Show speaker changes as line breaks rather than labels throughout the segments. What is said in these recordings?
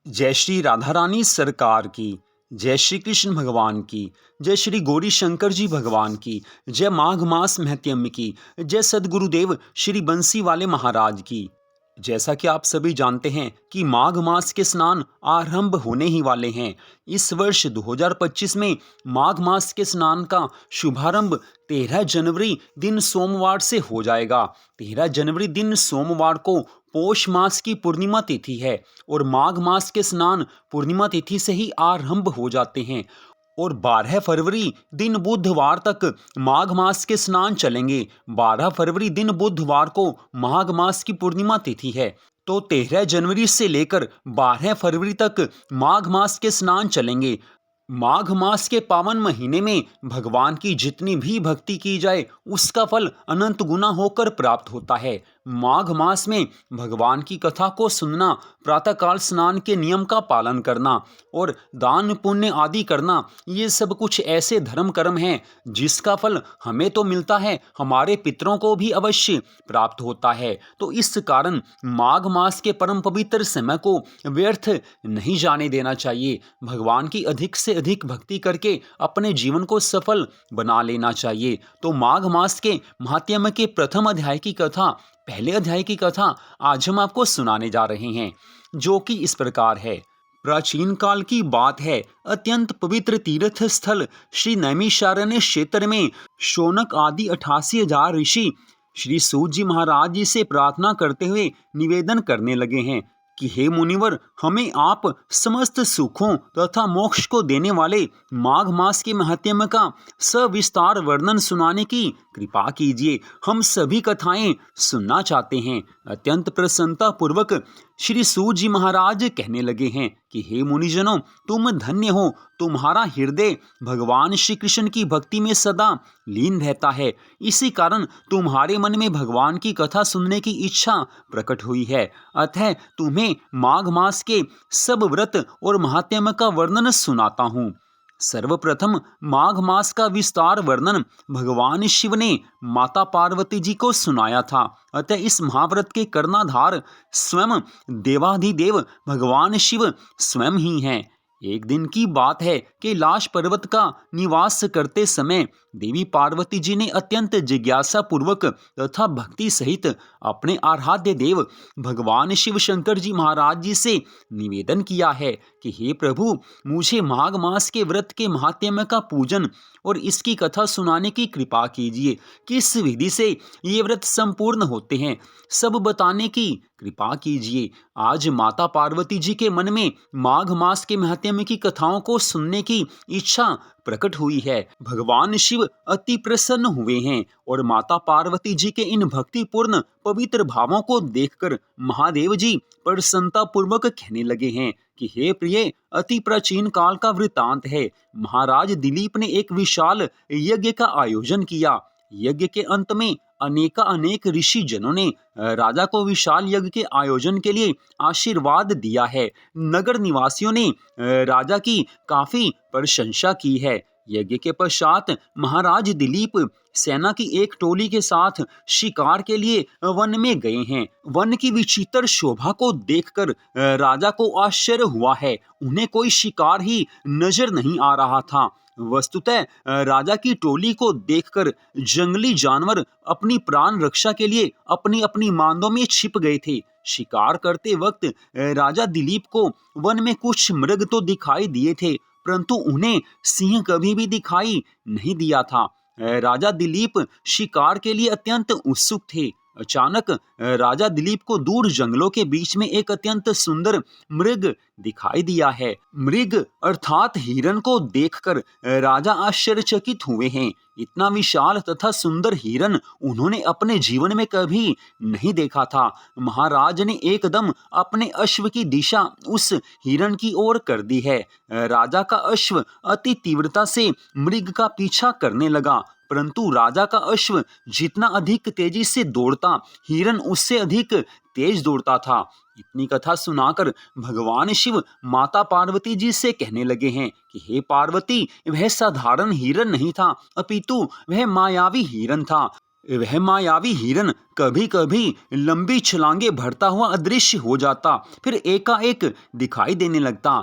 जय श्री राधा रानी सरकार की, जय श्री कृष्ण भगवान की, जय श्री गौरी शंकर जी भगवान की, जय माघ मास महत्यम की, जय सदगुरुदेव श्री बंसी वाले महाराज की। जैसा कि आप सभी जानते हैं कि माघ मास के स्नान आरंभ होने ही वाले हैं। इस वर्ष 2025 में माघ मास के स्नान का शुभारंभ 13 जनवरी दिन सोमवार से हो जाएगा। 13 जनवरी दिन सोमवार को पौष मास की पूर्णिमा तिथि है और माघ मास के स्नान पूर्णिमा तिथि से ही आरंभ हो जाते हैं और 12 फरवरी दिन बुधवार तक माघ मास के स्नान चलेंगे। 12 फरवरी दिन बुधवार को माघ मास की पूर्णिमा तिथि है, तो 13 जनवरी से लेकर 12 फरवरी तक माघ मास के स्नान चलेंगे। माघ मास के पावन महीने में भगवान की जितनी भी भक्ति की जाए उसका फल अनंत गुना होकर प्राप्त होता है। माघ मास में भगवान की कथा को सुनना, प्रातःकाल स्नान के नियम का पालन करना और दान पुण्य आदि करना, ये सब कुछ ऐसे धर्म कर्म हैं जिसका फल हमें तो मिलता है, हमारे पितरों को भी अवश्य प्राप्त होता है। तो इस कारण माघ मास के परम पवित्र समय को व्यर्थ नहीं जाने देना चाहिए। भगवान की अधिक से अधिक भक्ति करके अपने जीवन को सफल बना लेना चाहिए। तो माघ मास के महात्म्य के प्रथम अध्याय की कथा, पहले अध्याय की कथा आज हम आपको सुनाने जा रहे हैं, जो कि इस प्रकार है। प्राचीन काल की बात है। अत्यंत पवित्र तीर्थ स्थल श्री नैमिषारण्य क्षेत्र में शौनक आदि 88,000 ऋषि श्री सूत जी महाराज जी से प्रार्थना करते हुए निवेदन करने लगे हैं कि हे मुनिवर, हमें आप समस्त सुखों तथा मोक्ष को देने वाले माघ मास के महात्म्य का सविस्तार वर्णन सुनाने की कृपा कीजिए। हम सभी कथाएं सुनना चाहते हैं। अत्यंत प्रसन्नता पूर्वक श्री सूत जी महाराज कहने लगे हैं कि हे मुनिजनों, तुम धन्य हो, तुम्हारा हृदय भगवान श्री कृष्ण की भक्ति में सदा लीन रहता है। इसी कारण तुम्हारे मन में भगवान की कथा सुनने की इच्छा प्रकट हुई है। अतः तुम्हें माघ मास के सब व्रत और महात्म्य का वर्णन सुनाता हूँ। सर्वप्रथम माघ मास का विस्तार वर्णन भगवान शिव ने माता पार्वती जी को सुनाया था। अतः इस महाव्रत के कर्णाधार स्वयं देवाधिदेव भगवान शिव स्वयं ही हैं। एक दिन की बात है, कैलाश पर्वत का निवास करते समय देवी पार्वती जी ने अत्यंत जिज्ञासा पूर्वक तथा भक्ति सहित अपने आराध्य देव भगवान शिव शंकर जी महाराज जी से निवेदन किया है कि हे प्रभु, मुझे माघ मास के व्रत के महात्म्य का पूजन और इसकी कथा सुनाने की कृपा कीजिए। किस विधि से ये व्रत संपूर्ण होते हैं, सब बताने की कृपा कीजिए। आज माता पार्वती जी के मन में माघ मास के महात्म्य की कथाओं को सुनने की इच्छा प्रकट हुई है। भगवान शिव अति प्रसन्न हुए हैं और माता पार्वती जी के इन भक्तिपूर्ण पवित्र भावों को देखकर महादेव जी प्रसन्नता पूर्वक कहने लगे हैं कि हे प्रिय, अति प्राचीन काल का वृतांत है। महाराज दिलीप ने एक विशाल यज्ञ का आयोजन किया। यज्ञ के अंत में अनेक ऋषि जनों ने राजा को विशाल यज्ञ के आयोजन के लिए आशीर्वाद दिया है। नगर निवासियों ने राजा की काफी प्रशंसा की है। यज्ञ के पश्चात महाराज दिलीप सेना की एक टोली के साथ शिकार के लिए वन में गए हैं। वन की विचित्र शोभा को देखकर राजा को आश्चर्य हुआ है। उन्हें कोई शिकार ही नजर नहीं आ रहा था। वस्तुतः राजा की टोली को देखकर जंगली जानवर अपनी प्राण रक्षा के लिए अपनी अपनी मांदों में छिप गए थे। शिकार करते वक्त राजा दिलीप को वन में कुछ मृग तो दिखाई दिए थे, परंतु उन्हें सिंह कभी भी दिखाई नहीं दिया था। राजा दिलीप शिकार के लिए अत्यंत उत्सुक थे। अचानक राजा दिलीप को दूर जंगलों के बीच में एक अत्यंत सुंदर मृग दिखाई दिया है। मृग अर्थात हिरण को देखकर राजा आश्चर्यचकित हुए हैं। इतना विशाल तथा सुंदर हिरण उन्होंने अपने जीवन में कभी नहीं देखा था। महाराज ने एकदम अपने अश्व की दिशा उस हिरण की ओर कर दी है। राजा का अश्व अति तीव्रता से मृग का पीछा करने लगा, परंतु राजा का अश्व जितना अधिक तेजी से दौड़ता, हिरण उससे अधिक तेज दौड़ता था। इतनी कथा सुनाकर भगवान शिव माता पार्वती जी से कहने लगे हैं कि हे पार्वती, वह साधारण हिरण नहीं था, अपितु वह मायावी हिरण था। वह मायावी हिरन कभी कभी लंबी छलांगे भरता हुआ अदृश्य हो जाता, फिर एकाएक दिखाई देने लगता।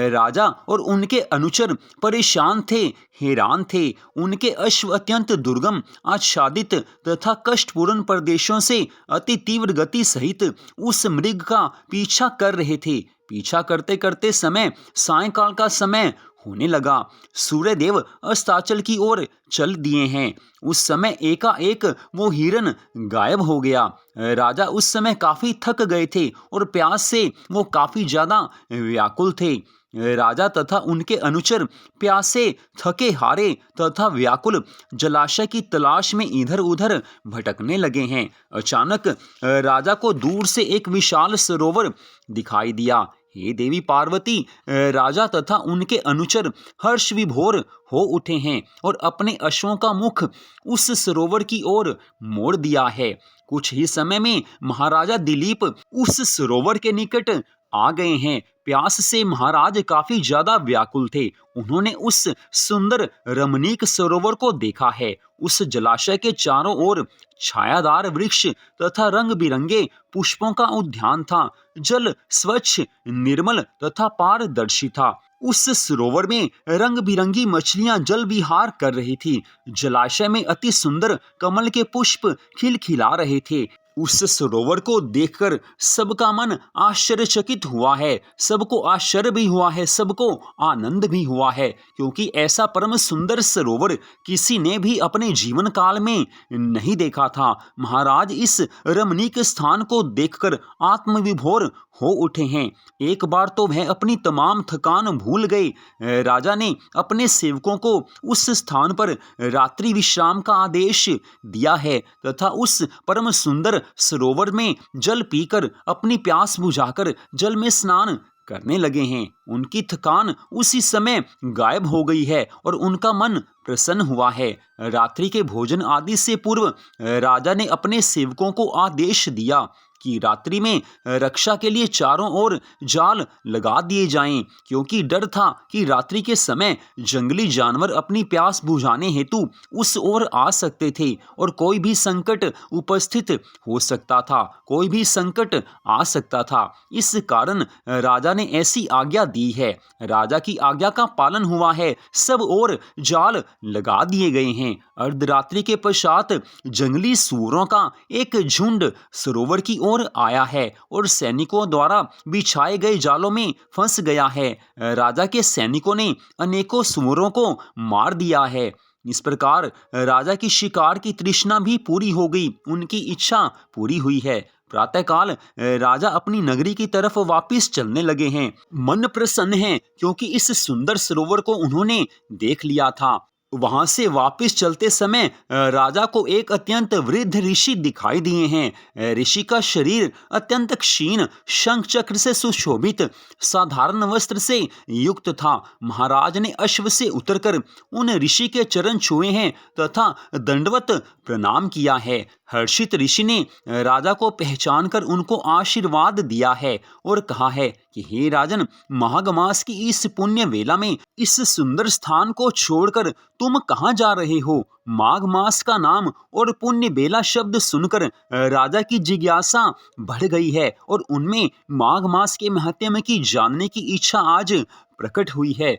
राजा और उनके अनुचर परेशान थे, हैरान थे। उनके अश्व अत्यंत दुर्गम, आच्छादित तथा कष्टपूर्ण प्रदेशों से अति तीव्र गति सहित उस मृग का पीछा कर रहे थे। पीछा करते करते समय सायंकाल का समय होने लगा। सूर्यदेव अस्ताचल की ओर चल दिए हैं। उस समय एकाएक वो हिरन गायब हो गया। राजा उस समय काफी थक गए थे और प्यास से वो काफी ज्यादा व्याकुल थे। राजा तथा उनके अनुचर प्यासे, थके हारे तथा व्याकुल जलाशय की तलाश में इधर उधर भटकने लगे हैं। अचानक राजा को दूर से एक विशाल सरोवर दिखाई दिया। हे देवी पार्वती, राजा तथा उनके अनुचर हर्ष विभोर हो उठे हैं और अपने अश्वों का मुख उस सरोवर की ओर मोड़ दिया है। कुछ ही समय में महाराजा दिलीप उस सरोवर के निकट आ गए हैं। प्यास से महाराज काफी ज्यादा व्याकुल थे। उन्होंने उस सुंदर रमणीक सरोवर को देखा है। उस जलाशय के चारों ओर छायादार वृक्ष तथा रंग बिरंगे पुष्पों का उद्यान था। जल स्वच्छ, निर्मल तथा पारदर्शी था। उस सरोवर में रंग बिरंगी मछलियां जल विहार कर रही थी। जलाशय में अति सुंदर कमल के पुष्प खिलखिला रहे थे। उस सरोवर को देखकर सबका मन आश्चर्यचकित हुआ है। सबको आश्चर्य भी हुआ है, सबको आनंद भी हुआ है, क्योंकि ऐसा परम सुंदर सरोवर किसी ने भी अपने जीवन काल में नहीं देखा था। महाराज इस रमणीक स्थान को देखकर आत्मविभोर हो उठे हैं। एक बार तो वह अपनी तमाम थकान भूल गए। राजा ने अपने सेवकों को उस स्थान पर रात्रि विश्राम का आदेश दिया है तथा उस परम सुंदर सरोवर में जल पीकर अपनी प्यास बुझाकर जल में स्नान करने लगे हैं। उनकी थकान उसी समय गायब हो गई है और उनका मन प्रसन्न हुआ है। रात्रि के भोजन आदि से पूर्व राजा ने अपने सेवकों को आदेश दिया कि रात्रि में रक्षा के लिए चारों ओर जाल लगा दिए जाएं, क्योंकि डर था कि रात्रि के समय जंगली जानवर अपनी प्यास बुझाने हेतु उस ओर आ सकते थे और कोई भी संकट उपस्थित हो सकता था, कोई भी संकट आ सकता था। इस कारण राजा ने ऐसी आज्ञा दी है। राजा की आज्ञा का पालन हुआ है। सब ओर जाल लगा दिए गए हैं। अर्धरात्रि के पश्चात जंगली सूअरों का एक झुंड सरोवर की ओर आया है और सैनिकों द्वारा बिछाए गए जालों में फंस गया है। राजा के सैनिकों ने अनेकों सूअरों को मार दिया है। इस प्रकार राजा की शिकार की तृष्णा भी पूरी हो गई, उनकी इच्छा पूरी हुई है। प्रातःकाल राजा अपनी नगरी की तरफ वापस चलने लगे हैं। मन प्रसन्न है, क्योंकि इस सुंदर सरोवर को उन्होंने देख लिया था। वहां से वापस चलते समय राजा को एक अत्यंत वृद्ध ऋषि दिखाई दिए हैं। ऋषि का शरीर अत्यंत क्षीण, शंख चक्र से सुशोभित साधारण वस्त्र से युक्त था। महाराज ने अश्व से उतरकर उन ऋषि के चरण छुए हैं तथा दंडवत प्रणाम किया है। हर्षित ऋषि ने राजा को पहचान कर उनको आशीर्वाद दिया है और कहा है कि हे राजन, माघ मास की इस पुण्य वेला में इस सुंदर स्थान को छोड़कर तुम कहाँ जा रहे हो? माघ मास का नाम और पुण्य बेला शब्द सुनकर राजा की जिज्ञासा बढ़ गई है और उनमें माघ मास के महत्व की जानने की इच्छा आज प्रकट हुई है।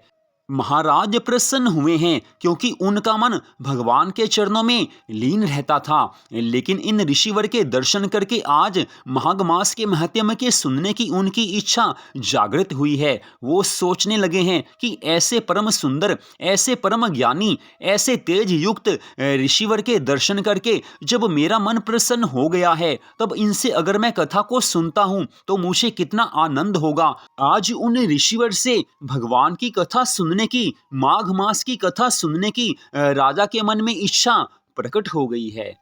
महाराज प्रसन्न हुए हैं, क्योंकि उनका मन भगवान के चरणों में लीन रहता था। लेकिन इन ऋषिवर के दर्शन करके आज माघ मास के महत्व के सुनने की उनकी इच्छा जागृत हुई है। वो सोचने लगे हैं कि ऐसे परम सुंदर, ऐसे परम ज्ञानी, ऐसे तेज युक्त ऋषिवर के दर्शन करके जब मेरा मन प्रसन्न हो गया है, तब इनसे अगर मैं कथा को सुनता हूँ तो मुझे कितना आनंद होगा। आज उन ऋषिवर से भगवान की कथा सुनने की, माघ मास की कथा सुनने की राजा के मन में इच्छा प्रकट हो गई है।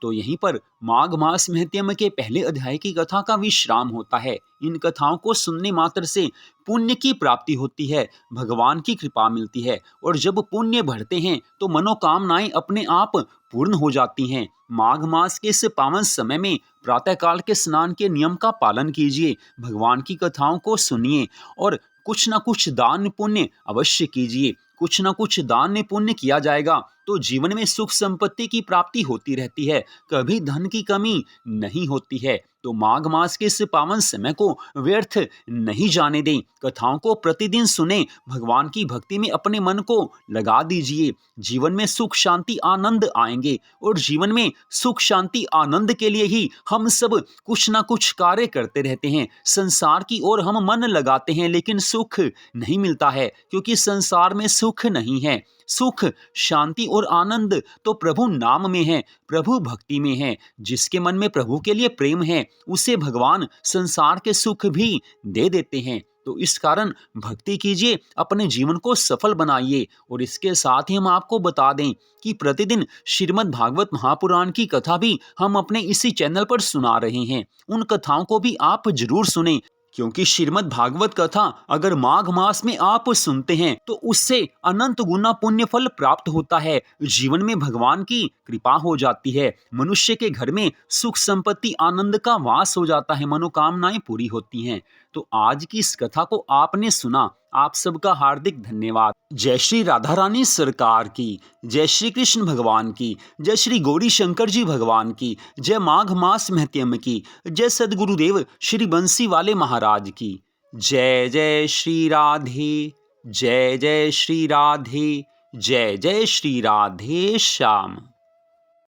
तो यहीं पर माघ मास महत्म के पहले अध्याय की कथा का विश्राम होता है। इन कथाओं को सुनने मात्र से पुण्य की प्राप्ति होती है, भगवान की कृपा मिलती है और जब पुण्य बढ़ते हैं तो मनोकामनाएं अपने आप पूर्ण हो जाती हैं। माघ मास के इस पावन समय में प्रातःकाल के स्नान के नियम का पालन कीजिए, भगवान की कथाओं को सुनिए और कुछ न कुछ दान पुण्य अवश्य कीजिए। कुछ ना कुछ दान पुण्य किया जाएगा तो जीवन में सुख संपत्ति की प्राप्ति होती रहती है, कभी धन की कमी नहीं होती है। तो माघ मास के इस पावन समय को व्यर्थ नहीं जाने दें। कथाओं को प्रतिदिन सुने, भगवान की भक्ति में अपने मन को लगा दीजिए। जीवन में सुख शांति आनंद आएंगे और जीवन में सुख शांति आनंद के लिए ही हम सब कुछ ना कुछ कार्य करते रहते हैं। संसार की ओर हम मन लगाते हैं लेकिन सुख नहीं मिलता है, क्योंकि संसार में सुख नहीं है। सुख शांति और आनंद तो प्रभु नाम में है, प्रभु भक्ति में है। जिसके मन में प्रभु के लिए प्रेम है उसे भगवान संसार के सुख भी दे देते हैं। तो इस कारण भक्ति कीजिए, अपने जीवन को सफल बनाइए। और इसके साथ ही हम आपको बता दें कि प्रतिदिन श्रीमद् भागवत महापुराण की कथा भी हम अपने इसी चैनल पर सुना रहे हैं। उन कथाओं को भी आप जरूर सुनें, क्योंकि श्रीमद् भागवत कथा अगर माघ मास में आप सुनते हैं तो उससे अनंत गुना पुण्य फल प्राप्त होता है। जीवन में भगवान की कृपा हो जाती है, मनुष्य के घर में सुख संपत्ति आनंद का वास हो जाता है, मनोकामनाएं पूरी होती हैं। तो आज की इस कथा को आपने सुना, आप सबका हार्दिक धन्यवाद। जय श्री राधा रानी सरकार की, जय श्री कृष्ण भगवान की, जय श्री गौरी शंकर जी भगवान की, जय माघ मास महत्यम की, जय सदगुरुदेव श्री बंसी वाले महाराज की। जय जय श्री राधे, जय जय श्री राधे, जय जय श्री राधे श्याम।